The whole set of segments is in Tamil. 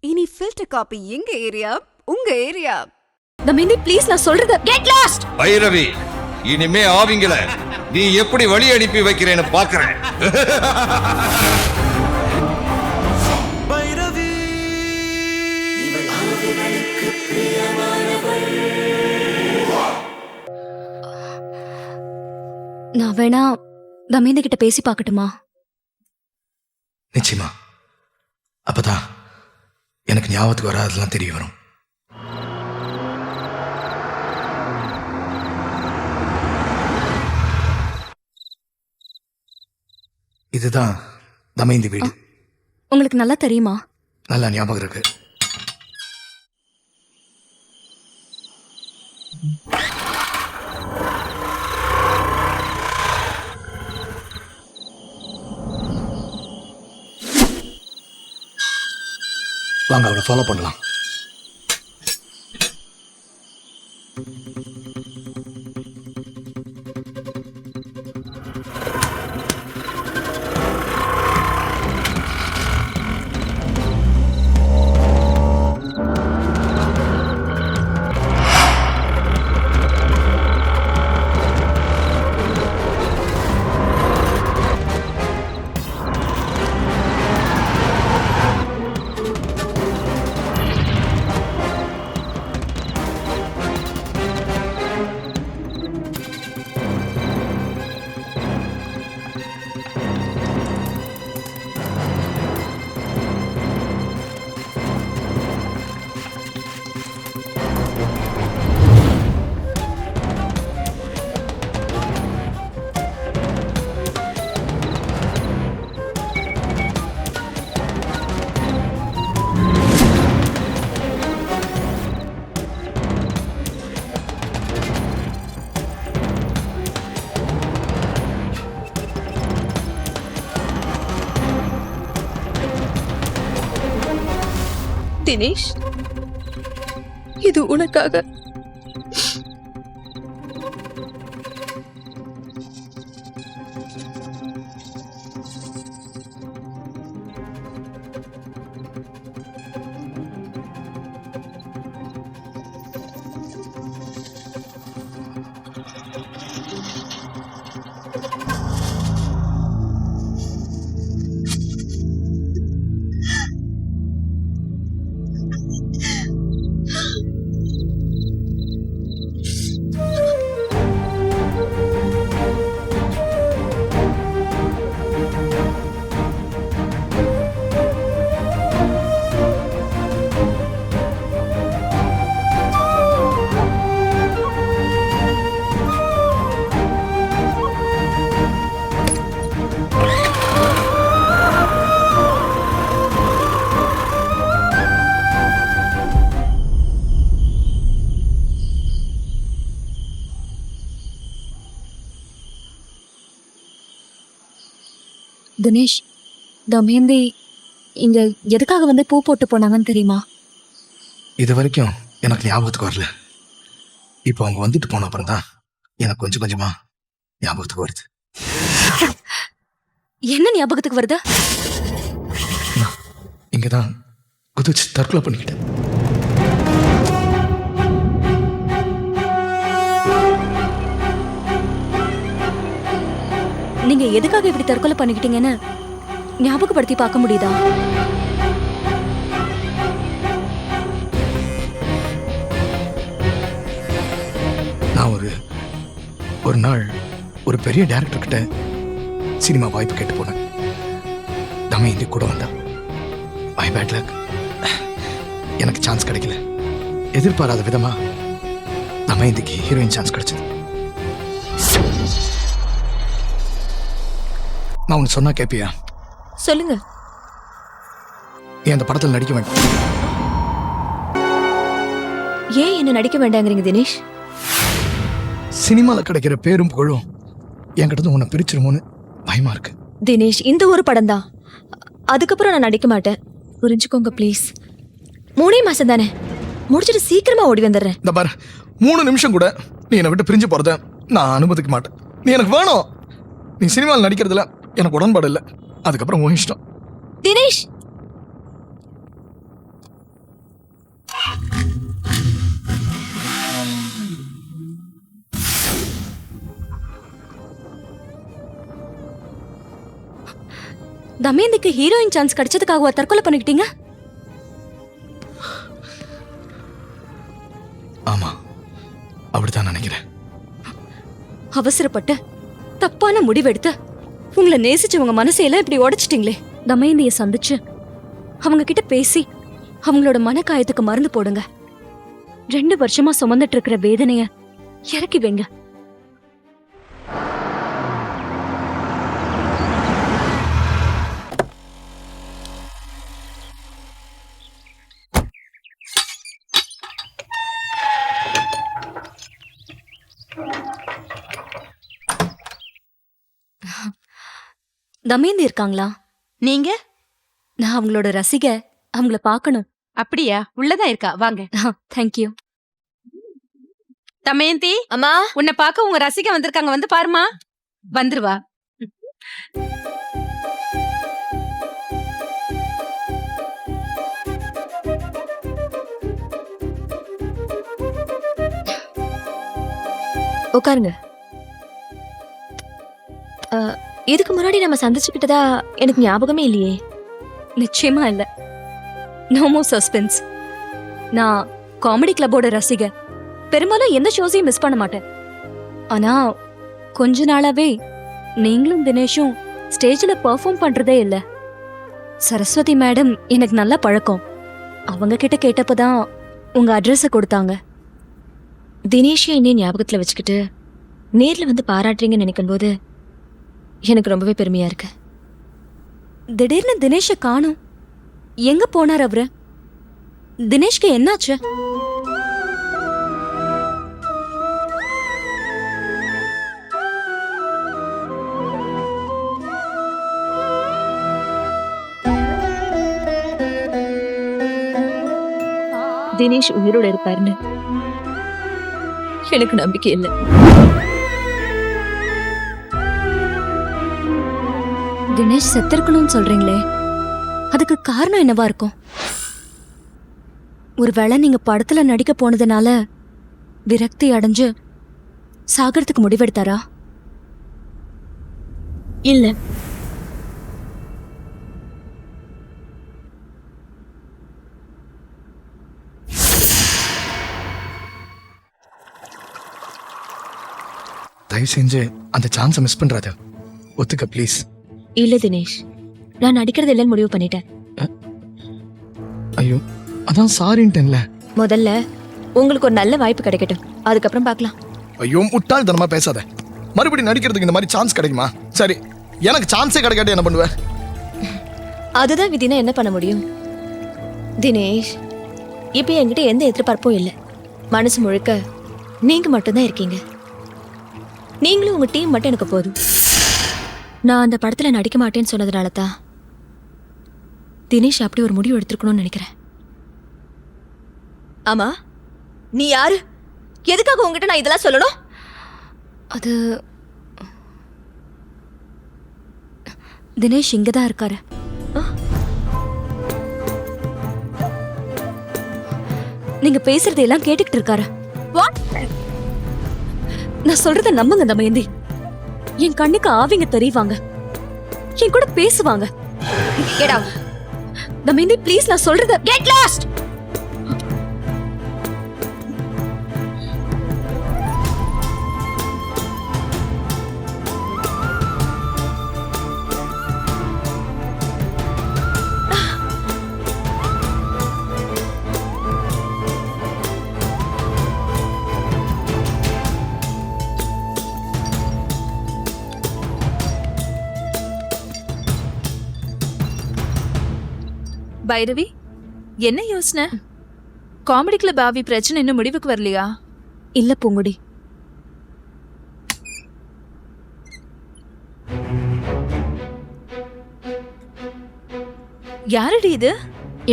இனி ஃபில்டர் காப்பி எங்க ஏரியா, உங்க ஏரியா. தமயந்தி ப்ளீஸ், நான் சொல்றத கெட் லாஸ்ட். பைரவி, இனிமே ஆவிங்கள நீ எப்படி வழி அனுப்பி வைக்கிறேன்னு பாக்குறேன். பைரவி, நான் வேணா தமயந்தி கிட்ட பேசி பார்க்கட்டுமா? நிச்சயமா. அப்பதான் எனக்கு ஞாபகத்துக்கு வராதெல்லாம் தெரிய வரும். இதுதான் தமயந்தி வீடு. உங்களுக்கு நல்லா தெரியுமா? நல்லா ஞாபகம் இருக்கு. வாங்க, அவளை ஃபாலோ பண்ணலாம். தினேஷ், இது உனக்காக. தினேஷ், தமயந்தி இங்க எதுக்காக வந்து பூ போட்டு போனாங்கன்னு தெரியுமா? இது வரைக்கும் எனக்கு ஞாபகத்துக்கு வரல. இப்போ அவங்க வந்துட்டு போன அப்புறம் தான் எனக்கு கொஞ்சம் கொஞ்சமா ஞாபகத்துக்கு வருது. என்ன ஞாபகத்துக்கு வருது? இங்கதான் குதிச்சு தற்கொலை பண்ணிக்கிட்டேன். நீங்க எதுக்காக இப்படி தற்கொலை பண்ணிக்கிட்டீங்கன்னு ஞாபகப்படுத்தி பார்க்க முடியுதா? நான் ஒரு நாள் ஒரு பெரிய டைரக்டர் கிட்ட சினிமா வாய்ப்பு கேட்டு போனேன். தமயந்தி கூட வந்தா. மை பேட் லக், எனக்கு சான்ஸ் கிடைக்கல. எதிர்பாராத விதமா தமயந்திக்கு ஹீரோயின் சான்ஸ் கிடைச்சது. நான் உனக்கு சொன்னா கேப்பியா? சொல்லுங்க. நீ அந்த படத்தில் நடிக்க வேண்டாம். ஏன் என்ன நடிக்க வேண்டாங்கிறீங்க தினேஷ்? சினிமால கிடைக்கிற பேரும் புகழும் என்கிட்ட உன்னை பிரிச்சிருமோன்னு பயமா இருக்கு. தினேஷ், இந்த ஒரு படம் தான், அதுக்கப்புறம் நான் நடிக்க மாட்டேன். புரிஞ்சுக்கோங்க ப்ளீஸ். 3 மாசம் தானே, முடிச்சிட்டு சீக்கிரமா ஓடி வந்துடுறேன். இந்த பாரு, 3 நிமிஷம் கூட நீ என்னை விட்டு பிரிஞ்சு போறத நான் அனுமதிக்க மாட்டேன். நீ எனக்கு வேணும். நீ சினிமாவில் நடிக்கிறதுல எனக்கு உடன்பாடு இல்லை. அதுக்கப்புறம் உன் இஷ்டம். தினேஷ், தமயந்திக்கு ஹீரோயின் சான்ஸ் கிடைச்சதுக்காக தற்கொலை பண்ணிக்கிட்டீங்க? ஆமா, அப்படித்தான் நினைக்கிறேன். அவசரப்பட்டு தப்பான முடிவெடுத்து உங்களை நேசிச்சவங்க மனசையெல்லாம் இப்படி உடைச்சிட்டீங்களே. தமயந்திய சந்திச்சு அவங்க கிட்ட பேசி அவங்களோட மனக்காயத்துக்கு மருந்து போடுங்க. 2 வருஷமா சுமந்துட்டு இருக்கிற வேதனைய இறக்கி வைங்க. தமயந்தி இருக்காங்களா? நீங்க? நான் அவங்களோட ரசிக, அவங்கள பார்க்கணும். அப்படியா? உள்ளதான் இருக்கா, வாங்க. தேங்க்யூ. தமயந்தி, அம்மா, உன்னை பார்க்க உங்க ரசிகை வந்திருக்காங்க, வந்து பாருமா. வந்துருவா. உட்காருங்க. இதுக்கு முன்னாடி நம்ம சந்திச்சுக்கிட்டதா எனக்கு ஞாபகமே இல்லையே. நிச்சயமா இல்ல. No more suspense. நான் காமெடி கிளப்போட ரசிகை. பெரும்பாலும் எந்த ஷோஸையும் மிஸ் பண்ண மாட்டேன். ஆனா கொஞ்ச நாளாவே நீங்களும் தினேஷும் ஸ்டேஜ்ல பெர்ஃபார்ம் பண்றதே இல்ல. சரஸ்வதி மேடம் எனக்கு நல்ல பழக்கம். அவங்க கிட்ட கேட்டப்பதான் உங்க அட்ரஸ கொடுத்தாங்க. தினேஷ் என்னையும் ஞாபகத்துல வச்சுக்கிட்டு நேர்ல வந்து பாராட்டுறீங்கன்னு நினைக்கும் போது எனக்கு ரொம்பவே பெருமையா இருக்கு. திடீர்னு தினேஷ காணோம். எங்க போனார் அவரு? தினேஷ்க்கு என்னாச்சு? தினேஷ் உயிரோட இருப்பாருன்னு எனக்கு நம்பிக்கை இல்லை. தினேஷ் செத்திருக்கணும்னு சொல்றீங்களே, அதுக்கு காரணம் என்னவா இருக்கும்? ஒருவேளை நீங்க படத்துல நடிக்க போனதுனால விரக்தி அடைஞ்சு சாகறதுக்கு முடிவெடுத்தாரா? இல்ல. தயவு செஞ்சு அந்த சான்ஸை மிஸ் பண்றாத. ஒத்துக்க ப்ளீஸ். இல்ல தினேஷ், நான் நடிக்கிறது இல்லைன்னு முடிவு பண்ணிட்டேன். ஐயோ, அதான் சாரின்ட்டேன்ல. முதல்ல உங்களுக்கு ஒரு நல்ல வாய்ப்பு கிடைக்கட்டும், அதுக்கப்புறம் பார்க்கலாம். ஐயோ, முட்டாள்தனமா பேசாத. மறுபடியும் நடிக்கிறதுக்கு இந்த மாதிரி சான்ஸ் கிடைக்குமா? சரி, எனக்கு சான்ஸே கிடைக்காட்டி என்ன பண்ணுவேன்? அதுதான் விதினா என்ன பண்ண முடியும்? தினேஷ், இப்ப என்கிட்ட எந்த எதிர்பார்ப்பும் இல்லை. மனசு முழுக்க நீங்க மட்டும்தான் இருக்கீங்க. நீங்களும் உங்க டீம் மட்டும் எனக்கு போதும். நான் அந்த படத்துல நடிக்க மாட்டேன்னு சொன்னதுனால தான் தினேஷ் அப்படி ஒரு முடிவு எடுத்துருக்கணும்னு நினைக்கிறேன். ஆமா, நீ யாரு? எதுக்காக உங்ககிட்ட நான் இதெல்லாம் சொல்லணும்? அது தினேஷ் இங்கதான் இருக்காரு. நீங்க பேசுறதெல்லாம் கேட்டுக்கிட்டு இருக்காரு. நான் சொல்றத நம்புங்க தமயந்தி. என் கண்ணுக்கு ஆவிங்க தெரிவாங்க, என் கூட பேசுவாங்க. தமயந்தி ப்ளீஸ், நான் சொல்றத கெட் லாஸ்ட். பைரவி, என்ன யோசனை? காமெடி கிளப் ஆவி பிரச்சனை இன்னும் முடிவுக்கு வரலையா? இல்ல பூங்குடி, யாரடி இது?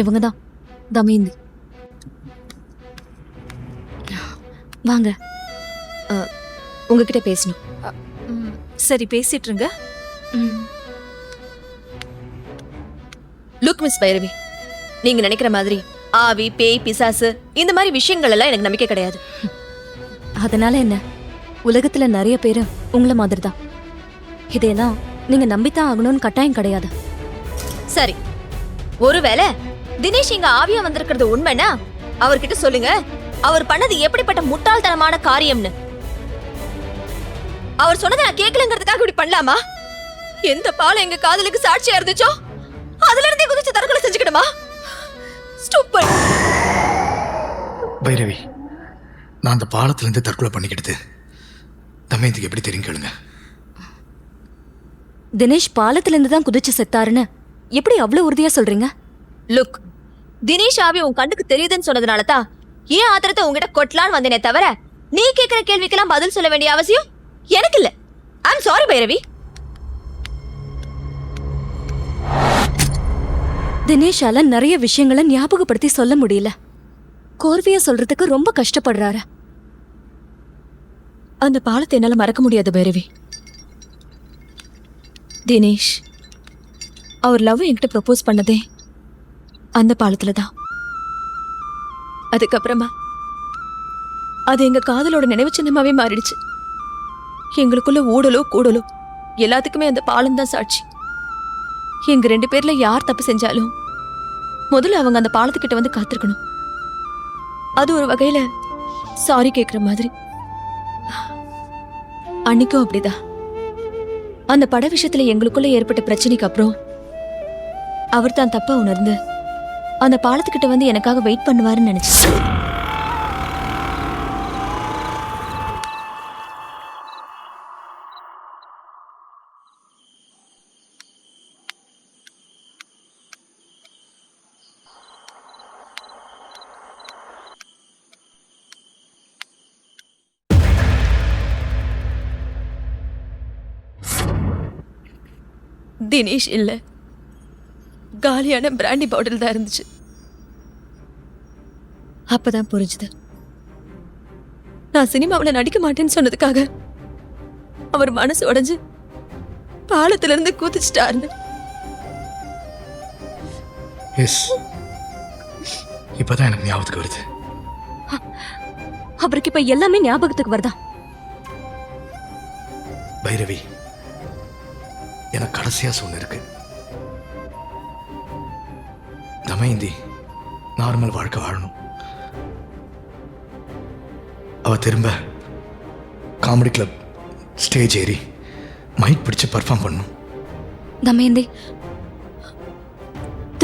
இவங்கதான் தமயந்தி. வாங்க, உங்ககிட்ட பேசணும். சரி, பேசிட்டு இருங்க. லுக் மிஸ் பைரவி, நீங்க நினைக்கிற மாதிரி ஆவி, பேய், பிசாசு இந்த மாதிரி விஷயங்கள் எல்லாம் எனக்கு நம்பிக்கை கிடையாது. அதனால என்ன, உலகத்துல நிறைய பேரு உங்களை மாதிரி தான். இதையெல்லாம் நீங்க நம்பித்தான் ஆகணும்னு கட்டாயம் கிடையாது. சரி, ஒருவேளை தினேஷ் இங்க ஆவியா வந்திருக்கிறது உண்மைனா அவர்கிட்ட சொல்லுங்க, அவர் பண்ணது எப்படிப்பட்ட முட்டாள்தனமான காரியம்னு. அவர் சொன்னதை நான் கேட்கலங்கிறதுக்காக இப்படி பண்ணலாமா? எந்த பாலம் எங்க காதலுக்கு சாட்சியா இருந்துச்சோ அதுல இருந்தே குதிச்சு தற்கொலை செஞ்சுக்கிடுமா? ஸ்டூபிட். பைரவி, நான் அந்த பாலத்துல இருந்து தற்கொலை பண்ணிக்கிட்டது தமயந்திக்கு எப்படி தெரியும் கேளுங்க. தினேஷ் பாலத்துல இருந்து தான் குதிச்சு செத்தாருன்னு எப்படி அவ்வளவு உறுதியா சொல்றீங்க? லுக், தினேஷ் ஆவி உன் கண்ணுக்கு தெரியுதுன்னு சொன்னதுனால தான் ஏன் ஆத்திரத்தை உங்ககிட்ட கொட்டலான்னு வந்தேனே தவிர நீ கேட்கிற கேள்விக்கெல்லாம் பதில் சொல்ல வேண்டிய அவசியம் எனக்கு இல்ல. I'm sorry Bhairavi. தினேஷால நிறைய விஷயங்களை ஞாபகப்படுத்தி சொல்ல முடியல. கோர்வையா சொல்றதுக்கு ரொம்ப கஷ்டப்படுறாரு. அந்த பாலத்தை என்னால மறக்க முடியாது பைரவி. தினேஷ் அவர் லவ் என்கிட்ட ப்ரப்போஸ் பண்ணதே அந்த பாலத்துல தான். அதுக்கப்புறமா அது எங்க காதலோட நினைவு சின்னமாவே மாறிடுச்சு. எங்களுக்குள்ள ஊடலோ கூடலோ எல்லாத்துக்குமே அந்த பாலம் தான் சாட்சி. எங்க 2 பேர்ல யார் தப்பு செஞ்சாலும் முதல்ல அவங்க அந்த பாலத்துக்கிட்ட வந்து காத்திருக்கணும். அது ஒரு வகையில சாரி கேட்கிற மாதிரி. அன்னைக்கும் அப்படிதான். அந்த பட விஷயத்துல எங்களுக்குள்ள ஏற்பட்ட பிரச்சனைக்கு அப்புறம் அவர் தான் தப்பா உணர்ந்து அந்த பாலத்துக்கிட்ட வந்து எனக்காக வெயிட் பண்ணுவாருன்னு நினைச்சு. தினேஷ் இல்ல, காலியான பிராண்டி பாட்டில் தான் இருந்துச்சு. அப்பதான் புரிஞ்சுது நான் சினிமாவில் நடிக்க மாட்டேன்னு சொன்னதுக்காக அவர் மனசு உடைஞ்சு பாலத்துல இருந்து குதிச்சிட்டாருன்னு. எஸ், இப்பதான் எனக்கு ஞாபகத்துக்கு வருது. அவருக்கு இப்ப எல்லாமே ஞாபகத்துக்கு வருதா? பைரவி, எனக்கு கடைசியா சொன்ன இருக்கு. தமயந்தி நார்மல் வாழ்க்கை வாழணும். அவ திரும்ப காமெடி கிளப் ஸ்டேஜ் ஏறி மைக் பிடிச்சு பர்ஃபார்ம் பண்ணணும். தமயந்தி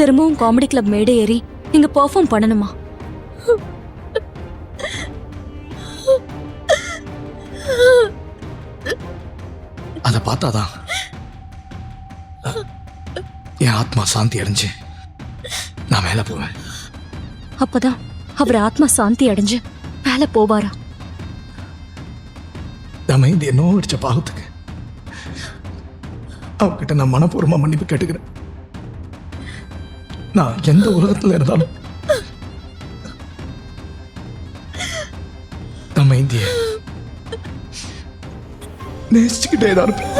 திரும்பவும் காமெடி கிளப் மேடை ஏறி நீங்க பெர்ஃபார்ம் பண்ணணுமா? அதை பார்த்தாதான் என் ஆத்மா சாந்தி அடைஞ்சு நான் மேல போவேன். அப்பதான் அவர் ஆத்மா சாந்தி அடைஞ்சு மேல போவாரா? தமயந்தி என்னோ அடிச்ச பாவத்துக்கு அவகிட்ட நான் மனப்பூர்வமா மன்னிப்பு கேட்டுக்கிறேன். நான் எந்த உலகத்துல இருந்தாலும் தமயந்திய நேசிச்சுக்கிட்டே தான் இருப்பேன்.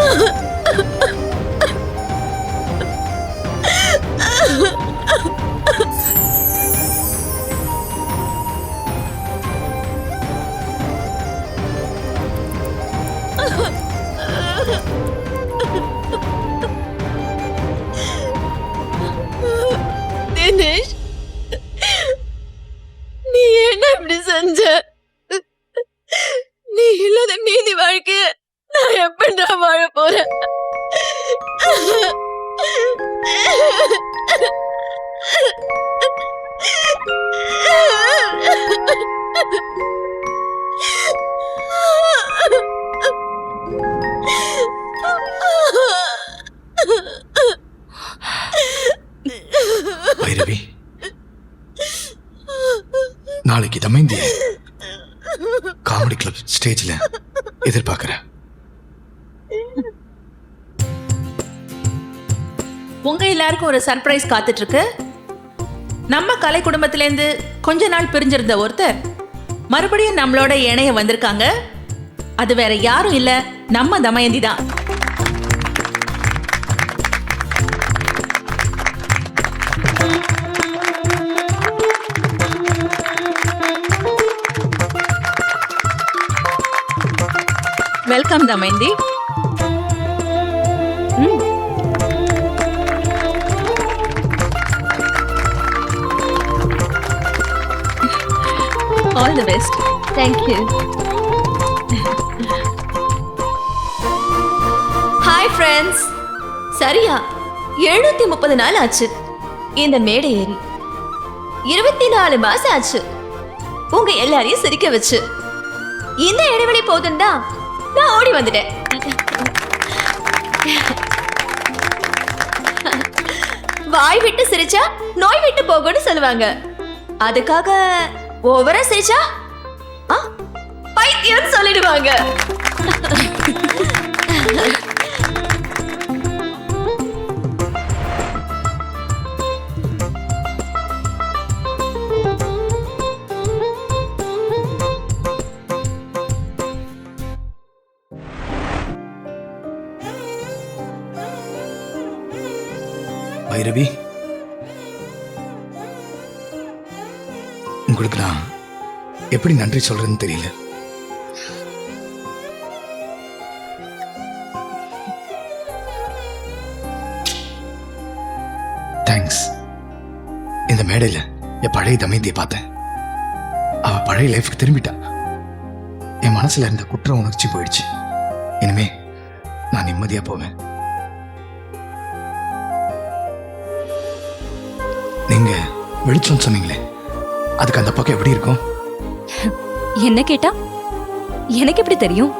தினேஷ், நீ என்ன இப்படி செஞ்ச? நீ இல்லாத மீதி வாழ்க்கைய நான் எப்படா வாழ போறேன்? பைரவி, நாளைக்கு தமயந்திய காமெடி கிளப் ஸ்டேஜ்ல எதிர்பார்க்கிறேன். உங்க எல்லாருக்கும் ஒரு சர்ப்ரைஸ் காத்துட்டு இருக்கு. நம்ம கலை குடும்பத்திலேருந்து கொஞ்ச நாள் பிரிஞ்சிருந்த ஒருத்தர் மறுபடியும் நம்மளோட இணைய வந்திருக்காங்க. அது வேற யாரும் இல்ல, நம்ம தமயந்தி தான். Welcome Damayanthi. All the best. Thank you. Hi friends. சரியா 730 நாள் ஆச்சு இந்த மேடை ஏறி. 24 மாசம் ஆச்சு உங்க எல்லாரையும் சிரிக்க வச்சு. இந்த இடைவெளி போதும் தான் நான் ஓடி வந்துட்டேன். வாய் விட்டு சிரிச்சா நோய் விட்டு போகும்னு சொல்லுவாங்க. அதுக்காக ஓவரா சிரிச்சா பைத்தியம் சொல்லிடுவாங்க. பைரவி, உங்களுக்கு நான் எப்படி நன்றி சொல்றேன்னு தெரியல. தேங்க்ஸ். இந்த மேடையில என் பழைய தமயந்தியை பார்த்தேன். அவ பழைய லைஃப்க்கு திரும்பிட்டா. என் மனசுல இருந்த குற்ற உணர்ச்சி போயிடுச்சு. இனிமே நான் நிம்மதியா போவேன். நீங்க வெளிச்சம் சொன்னீங்களே, அதுக்கு அந்த பக்கம் எப்படி இருக்கும்? என்ன கேட்டா எனக்கு எப்படி தெரியும்?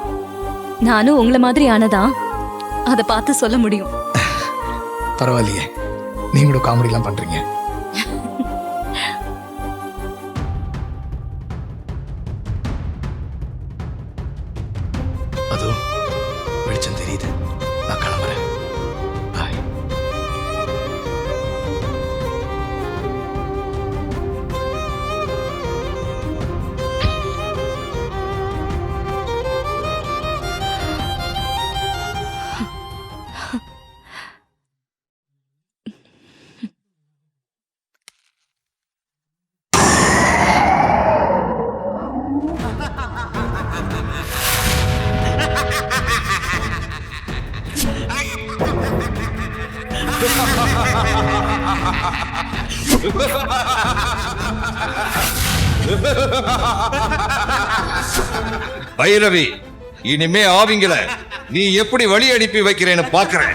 நானும் உங்களை மாதிரி ஆனதான் அதை பார்த்து சொல்ல முடியும். பரவாயில்லையே, நீங்களும் காமெடிலாம் பண்றீங்க. அதோ வெளிச்சம் தெரியுது. நான் கிளம்புறேன். பாய். பைரவி, இனிமே ஆவிங்கள நீ எப்படி வழி அனுப்பி வைக்கிறேன்னு பாக்குறேன்.